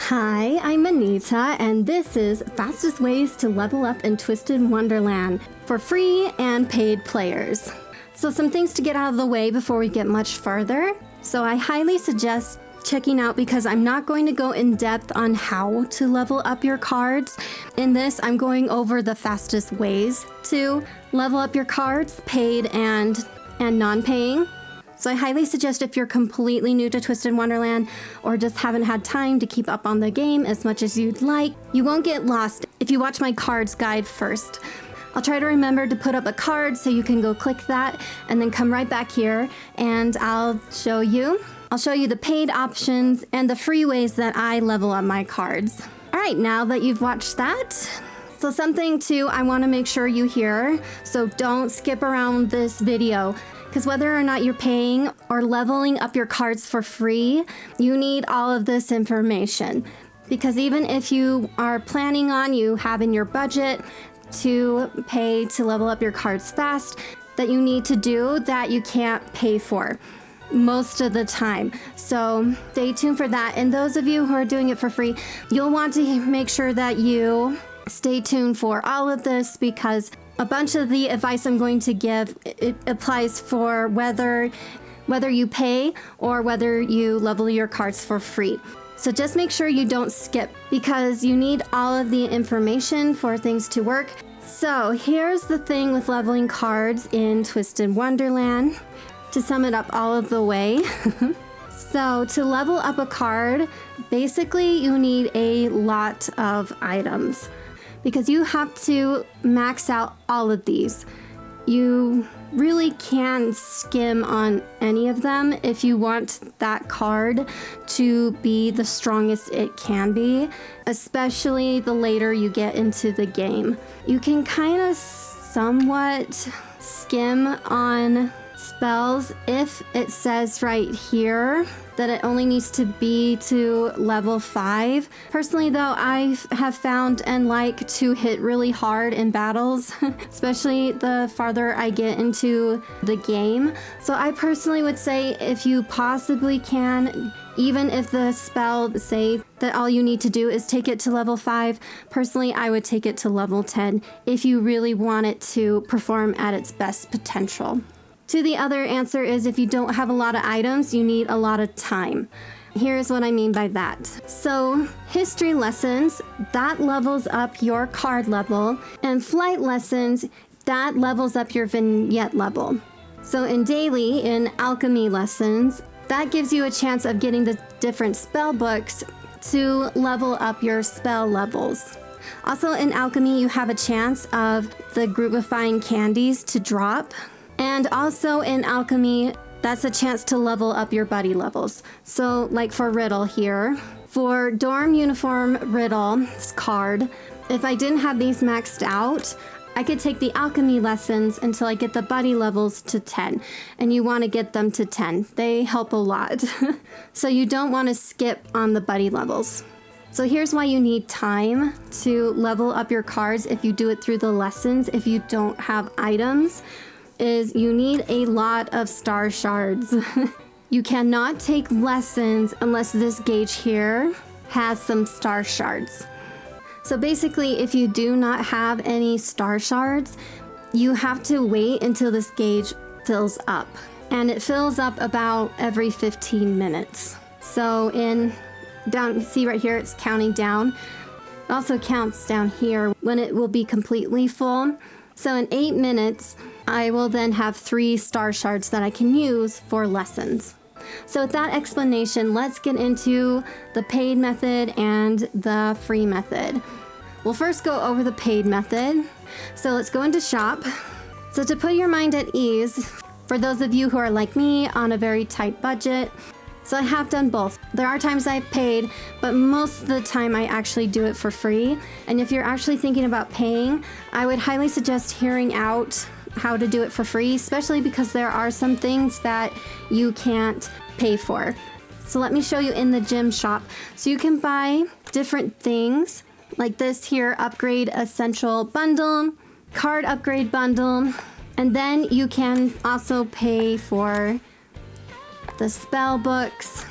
Hi, I'm Anita, and this is Fastest Ways to Level Up in Twisted Wonderland for free and paid players. So some things to get out of the way before we get much further. So I highly suggest checking out, because I'm not going to go in depth on how to level up your cards. In this, I'm going over the fastest ways to level up your cards, paid and non-paying. So I highly suggest, if you're completely new to Twisted Wonderland or just haven't had time to keep up on the game as much as you'd like, you won't get lost if you watch my cards guide first. I'll try to remember to put up a card so you can go click that and then come right back here and I'll show you the paid options and the free ways that I level up my cards. All right, now that you've watched that, so something too I want to make sure you hear, so don't skip around this video. Because whether or not you're paying or leveling up your cards for free, you need all of this information. Because even if you are planning on having your budget to pay to level up your cards fast, that you need to do that you can't pay for most of the time. So stay tuned for that. And those of you who are doing it for free, you'll want to make sure that you stay tuned for all of this, because a bunch of the advice I'm going to give, it applies for whether you pay or whether you level your cards for free. So just make sure you don't skip, because you need all of the information for things to work. So here's the thing with leveling cards in Twisted Wonderland, to sum it up all of the way. So to level up a card, basically you need a lot of items, because you have to max out all of these. You really can skim on any of them if you want that card to be the strongest it can be, especially the later you get into the game. You can kind of somewhat skim on spells if it says right here that it only needs to be to level 5. Personally though, I have found and like to hit really hard in battles, especially the farther I get into the game. So I personally would say, if you possibly can, even if the spell say that all you need to do is take it to level 5, personally I would take it to level 10 if you really want it to perform at its best potential. To the other answer is, if you don't have a lot of items, you need a lot of time. Here's what I mean by that. So history lessons, that levels up your card level, and flight lessons, that levels up your vignette level. So in daily, in alchemy lessons, that gives you a chance of getting the different spell books to level up your spell levels. Also in alchemy, you have a chance of the groovifying candies to drop. And also in alchemy, that's a chance to level up your buddy levels. So like for Riddle here, for dorm uniform Riddle's card, if I didn't have these maxed out, I could take the alchemy lessons until I get the buddy levels to 10. And you want to get them to 10. They help a lot. So you don't want to skip on the buddy levels. So here's why you need time to level up your cards if you do it through the lessons, if you don't have items, is you need a lot of star shards. You cannot take lessons unless this gauge here has some star shards. So basically, if you do not have any star shards, you have to wait until this gauge fills up. And it fills up about every 15 minutes. So see right here, it's counting down. It also counts down here when it will be completely full. So in 8 minutes, I will then have 3 star shards that I can use for lessons. So with that explanation, let's get into the paid method and the free method. We'll first go over the paid method. So let's go into shop. So to put your mind at ease, for those of you who are like me on a very tight budget, so I have done both. There are times I've paid, but most of the time I actually do it for free. And if you're actually thinking about paying, I would highly suggest hearing out how to do it for free, especially because there are some things that you can't pay for. So let me show you in the gym shop. So you can buy different things like this here, upgrade essential bundle, card upgrade bundle, and then you can also pay for the spell books.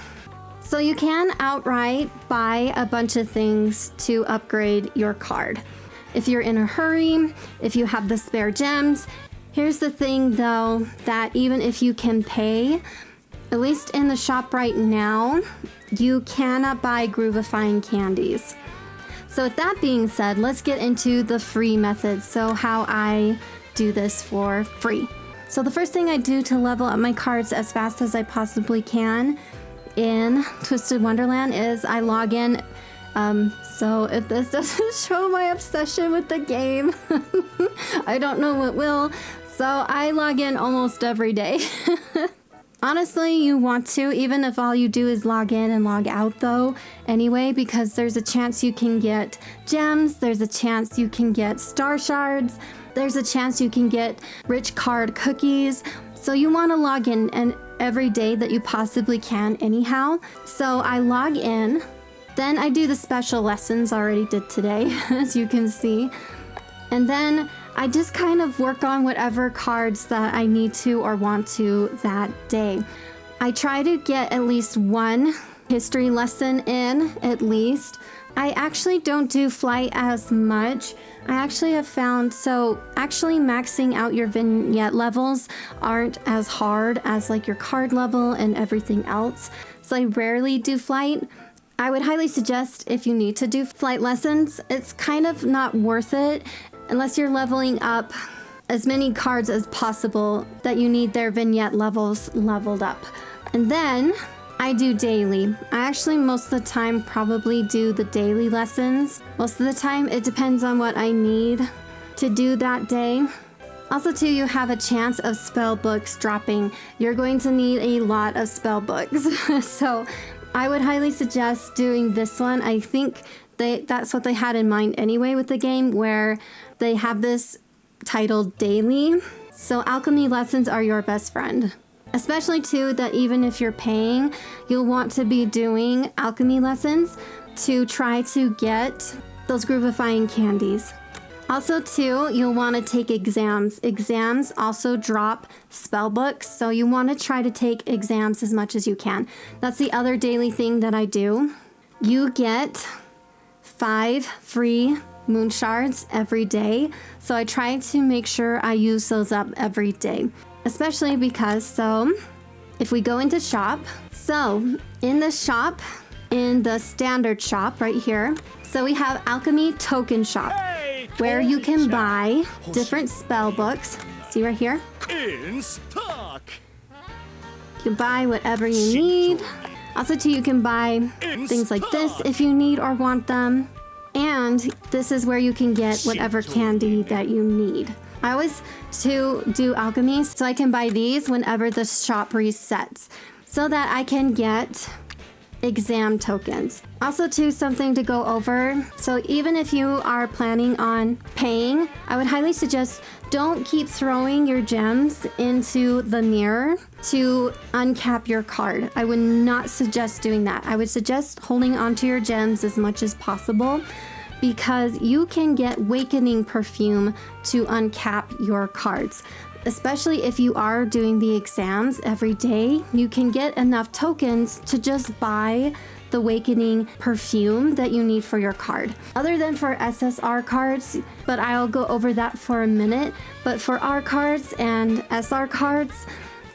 So you can outright buy a bunch of things to upgrade your card. If you're in a hurry, if you have the spare gems. Here's the thing though, that even if you can pay, at least in the shop right now, you cannot buy groovifying candies. So with that being said, let's get into the free methods. So how I do this for free. So the first thing I do to level up my cards as fast as I possibly can in Twisted Wonderland is I log in. So if this doesn't show my obsession with the game, I don't know what will. So I log in almost every day. Honestly, you want to, even if all you do is log in and log out though, anyway, because there's a chance you can get gems, there's a chance you can get star shards, there's a chance you can get rich card cookies. So you want to log in and every day that you possibly can anyhow. So I log in, then I do the special lessons I already did today, as you can see. And then I just kind of work on whatever cards that I need to or want to that day. I try to get at least one history lesson in, at least. I actually don't do flight as much. I actually have found, so actually maxing out your vignette levels aren't as hard as like your card level and everything else. So I rarely do flight. I would highly suggest if you need to do flight lessons, it's kind of not worth it unless you're leveling up as many cards as possible that you need their vignette levels leveled up. And then I do daily. I actually most of the time probably do the daily lessons. Most of the time it depends on what I need to do that day. Also too, you have a chance of spell books dropping. You're going to need a lot of spell books. So I would highly suggest doing this one. I think that's what they had in mind anyway with the game, where they have this titled daily. So alchemy lessons are your best friend. Especially too, that even if you're paying, you'll want to be doing alchemy lessons to try to get those groovifying candies. Also too, you'll want to take exams. Exams also drop spell books, so you want to try to take exams as much as you can. That's the other daily thing that I do. You get 5 free moon shards every day, so I try to make sure I use those up every day. Especially because, so if we go into shop, so in the shop, in the standard shop right here, so we have alchemy token shop, where you can buy different spell books. See right here? In stock. You can buy whatever you need. Also too, you can buy things like this if you need or want them. And this is where you can get whatever candy that you need. I always do alchemy, so I can buy these whenever the shop resets, so that I can get exam tokens. Also too, something to go over. So even if you are planning on paying, I would highly suggest don't keep throwing your gems into the mirror to uncap your card. I would not suggest doing that. I would suggest holding onto your gems as much as possible, because you can get Awakening Perfume to uncap your cards. Especially if you are doing the exams every day, you can get enough tokens to just buy the Awakening Perfume that you need for your card. Other than for SSR cards, but I'll go over that for a minute. But for R cards and SR cards,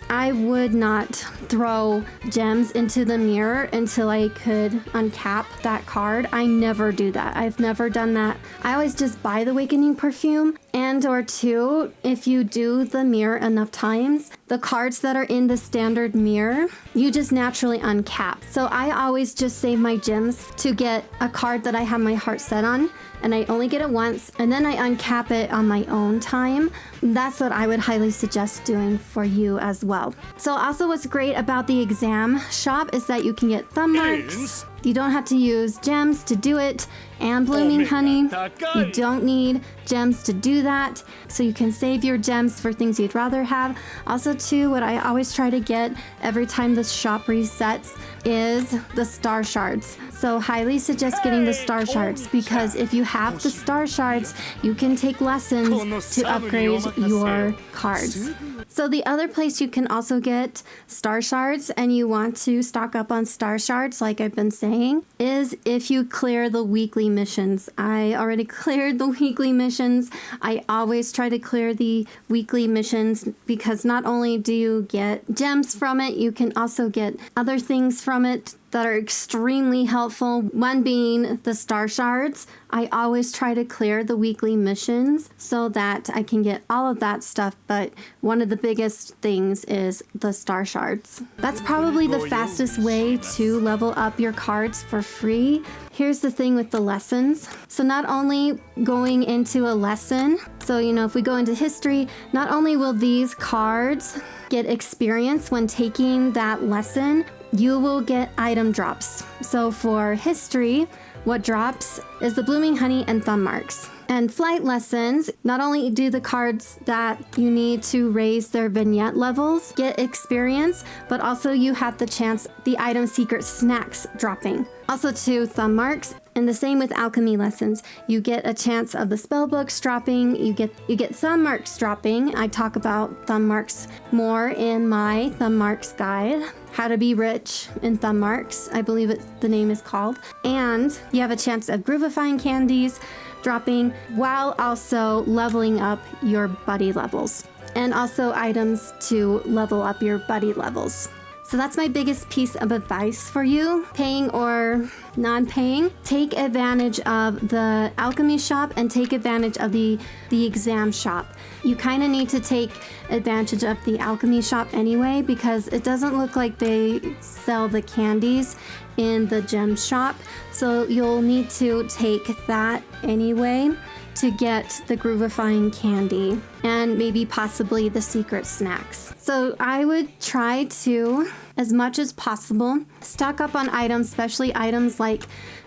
I would not throw gems into the mirror until I could uncap that card. I never do that. I've never done that. I always just buy the Awakening Perfume, and or two, if you do the mirror enough times, the cards that are in the standard mirror, you just naturally uncap. So I always just save my gems to get a card that I have my heart set on, and I only get it once, and then I uncap it on my own time. That's what I would highly suggest doing for you as well. So also what's great about the exam shop is that you can get thumb marks. You don't have to use gems to do it, and blooming honey. You don't need gems to do that, so you can save your gems for things you'd rather have. Also too, what I always try to get every time the shop resets is the star shards. So highly suggest getting the star shards, because if you have the star shards, you can take lessons to upgrade your cards. So the other place you can also get star shards, and you want to stock up on star shards like I've been saying, is if you clear the weekly missions. I already cleared the weekly missions. I always try to clear the weekly missions because not only do you get gems from it, you can also get other things from it that are extremely helpful. One being the star shards. I always try to clear the weekly missions so that I can get all of that stuff, but one of the biggest things is the star shards. That's probably the fastest way to level up your cards for free. Here's the thing with the lessons. So not only going into a lesson, so if we go into history, not only will these cards get experience when taking that lesson, you will get item drops. So for history, what drops is the blooming honey and thumb marks. And flight lessons, not only do the cards that you need to raise their vignette levels get experience, but also you have the chance the item secret snacks dropping. Also too, thumb marks, and the same with alchemy lessons. You get a chance of the spell books dropping, you get thumb marks dropping. I talk about thumb marks more in my thumb marks guide. How to be rich in thumb marks, I believe the name is called. And you have a chance of groovifying candies dropping while also leveling up your buddy levels. And also items to level up your buddy levels. So that's my biggest piece of advice for you, paying or non-paying. Take advantage of the alchemy shop and take advantage of the exam shop. You kind of need to take advantage of the alchemy shop anyway because it doesn't look like they sell the candies in the gem shop. So you'll need to take that anyway to get the groovifying candy and maybe possibly the secret snacks. So I would try to, as much as possible, stock up on items, especially items like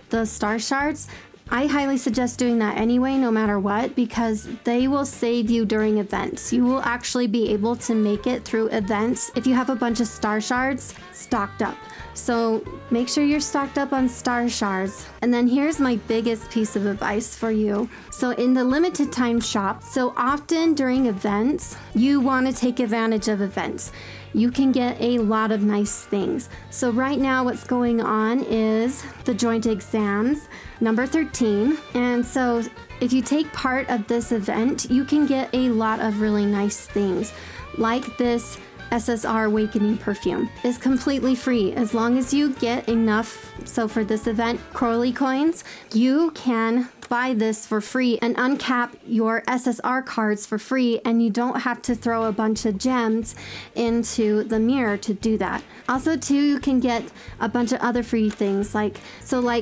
the star shards. I highly suggest doing that anyway, no matter what, because they will save you during events. You will actually be able to make it through events if you have a bunch of star shards stocked up. So make sure you're stocked up on star shards. And then here's my biggest piece of advice for you. So in the limited time shop, so often during events, you want to take advantage of events. You can get a lot of nice things. So right now what's going on is the joint exams, number 13. And so if you take part of this event, you can get a lot of really nice things like this SSR Awakening perfume is completely free as long as you get enough. So for this event, Crowley coins, you can buy this for free and uncap your SSR cards for free, and you don't have to throw a bunch of gems into the mirror to do that. Also too, you can get a bunch of other free things like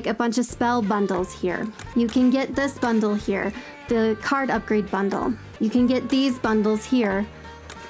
a bunch of spell bundles here. You can get this bundle here, the card upgrade bundle. You can get these bundles here.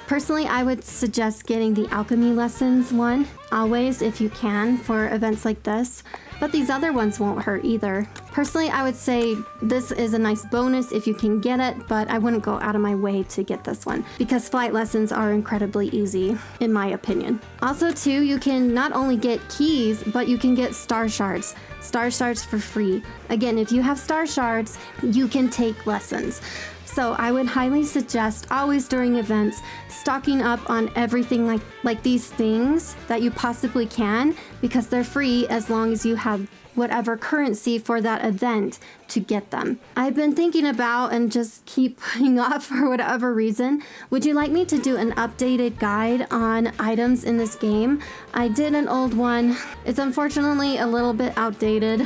Personally, I would suggest getting the alchemy lessons one, always if you can, for events like this. But these other ones won't hurt either. Personally, I would say this is a nice bonus if you can get it, but I wouldn't go out of my way to get this one because flight lessons are incredibly easy, in my opinion. Also too, you can not only get keys, but you can get star shards. Star shards for free. Again, if you have star shards, you can take lessons. So I would highly suggest always during events stocking up on everything like these things that you possibly can because they're free as long as you have whatever currency for that event to get them. I've been thinking about and just keep putting off for whatever reason. Would you like me to do an updated guide on items in this game? I did an old one. It's unfortunately a little bit outdated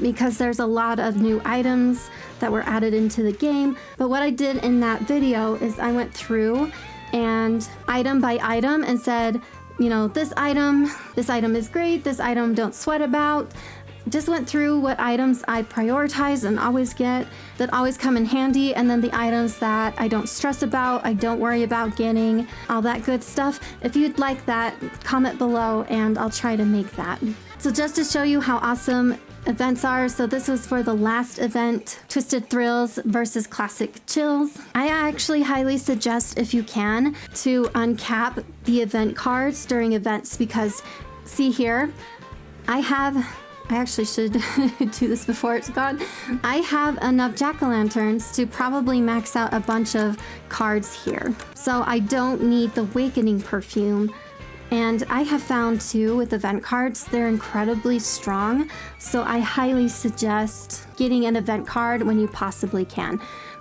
because there's a lot of new items that were added into the game. But what I did in that video is I went through and item by item and said, this item is great, this item don't sweat about. Just went through what items I prioritize and always get, that always come in handy, and then the items that I don't stress about, I don't worry about getting, all that good stuff. If you'd like that, comment below and I'll try to make that. So just to show you how awesome events are, so this was for the last event, Twisted Thrills versus Classic Chills. I actually highly suggest, if you can, to uncap the event cards during events because, see here, I have I actually should do this before it's gone. I have enough jack-o'-lanterns to probably max out a bunch of cards here. So I don't need the Awakening perfume. And I have found too with event cards, they're incredibly strong. So I highly suggest getting an event card when you possibly can,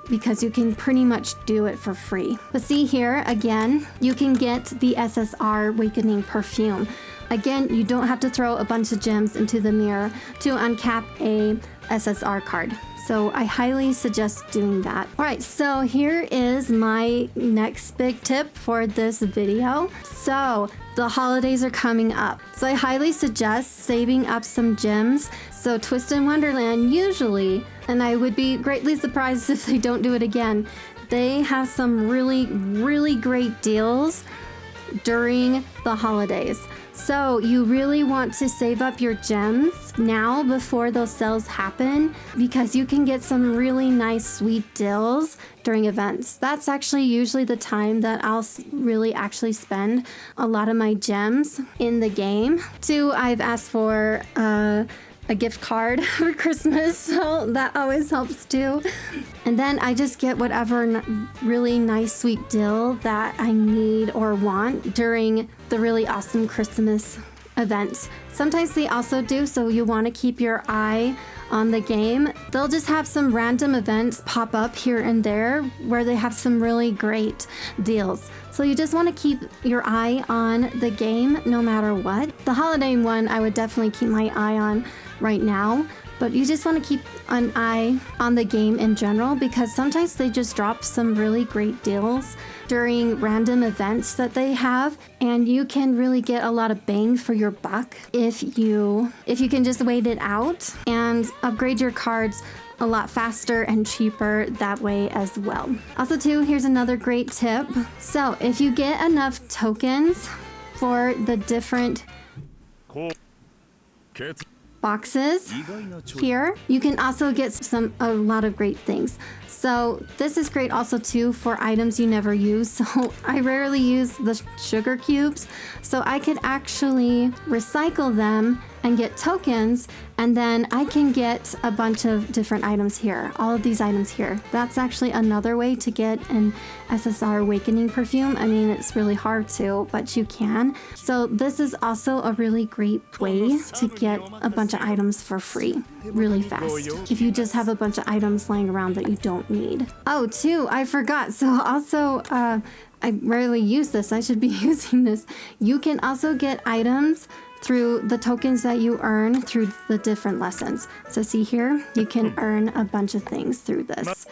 because you can pretty much do it for free. But see here, again, you can get the SSR Awakening perfume. Again, you don't have to throw a bunch of gems into the mirror to uncap a SSR card. So I highly suggest doing that. All right, so here is my next big tip for this video. So the holidays are coming up. So I highly suggest saving up some gems. So Twisted Wonderland usually, and I would be greatly surprised if they don't do it again, they have some really, really great deals during the holidays. So you really want to save up your gems now before those sales happen, because you can get some really nice sweet deals during events. That's actually usually the time that I'll really actually spend a lot of my gems in the game. Too, I've asked for a gift card for Christmas, so that always helps too. And then I just get whatever really nice sweet deal that I need or want during the really awesome Christmas events. Sometimes they also do, so you want to keep your eye on the game. They'll just have some random events pop up here and there where they have some really great deals. So you just want to keep your eye on the game no matter what. The holiday one I would definitely keep my eye on right now, but you just want to keep an eye on the game in general, because sometimes they just drop some really great deals during random events that they have, and you can really get a lot of bang for your buck if you can just wait it out and upgrade your cards a lot faster and cheaper that way as well. Also too, here's another great tip. So if you get enough tokens for the different boxes here, you can also get a lot of great things. So this is great also too for items you never use. So I rarely use the sugar cubes, so I could actually recycle them and get tokens, and then I can get a bunch of different items here, all of these items here. That's actually another way to get an SSR Awakening perfume. I mean, it's really hard to, but you can. So this is also a really great way to get a bunch of items for free really fast if you just have a bunch of items lying around that you don't need. Oh, too, I forgot. So also, I rarely use this. I should be using this. You can also get items through the tokens that you earn through the different lessons. So see here, you can earn a bunch of things through this.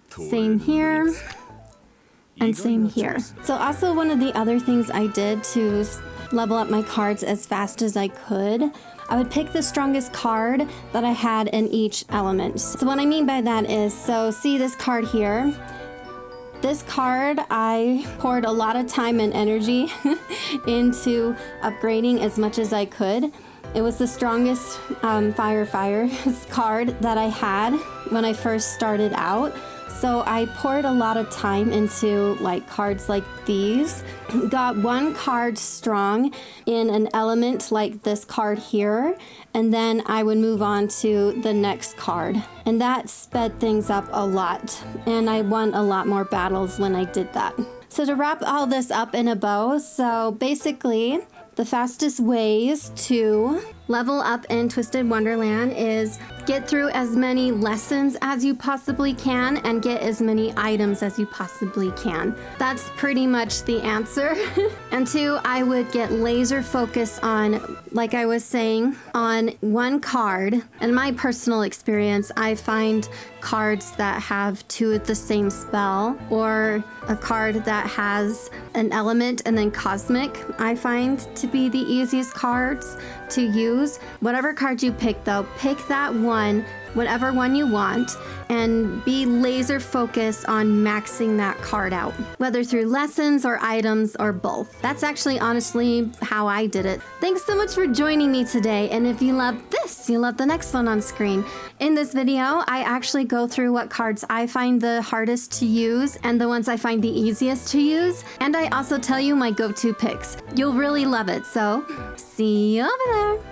Same here, and same here. So also one of the other things I did to level up my cards as fast as I could, I would pick the strongest card that I had in each element. So what I mean by that is, so see this card here? This card, I poured a lot of time and energy into upgrading as much as I could. It was the strongest fire card that I had when I first started out. So I poured a lot of time into like cards like these. Got one card strong in an element like this card here, and then I would move on to the next card. And that sped things up a lot, and I won a lot more battles when I did that. So to wrap all this up in a bow, so basically the fastest ways to level up in Twisted Wonderland is get through as many lessons as you possibly can and get as many items as you possibly can. That's pretty much the answer. And two, I would get laser focused on, like I was saying, on one card. In my personal experience, I find cards that have two of the same spell, or a card that has an element and then cosmic, I find to be the easiest cards to use. Whatever card you pick though, pick that one, whatever one you want, and be laser focused on maxing that card out, whether through lessons or items or both. That's actually honestly how I did it. Thanks so much for joining me today, and if you love this, you love the next one on screen. In this video, I actually go through what cards I find the hardest to use and the ones I find the easiest to use, and I also tell you my go-to picks. You'll really love it, so see you over there.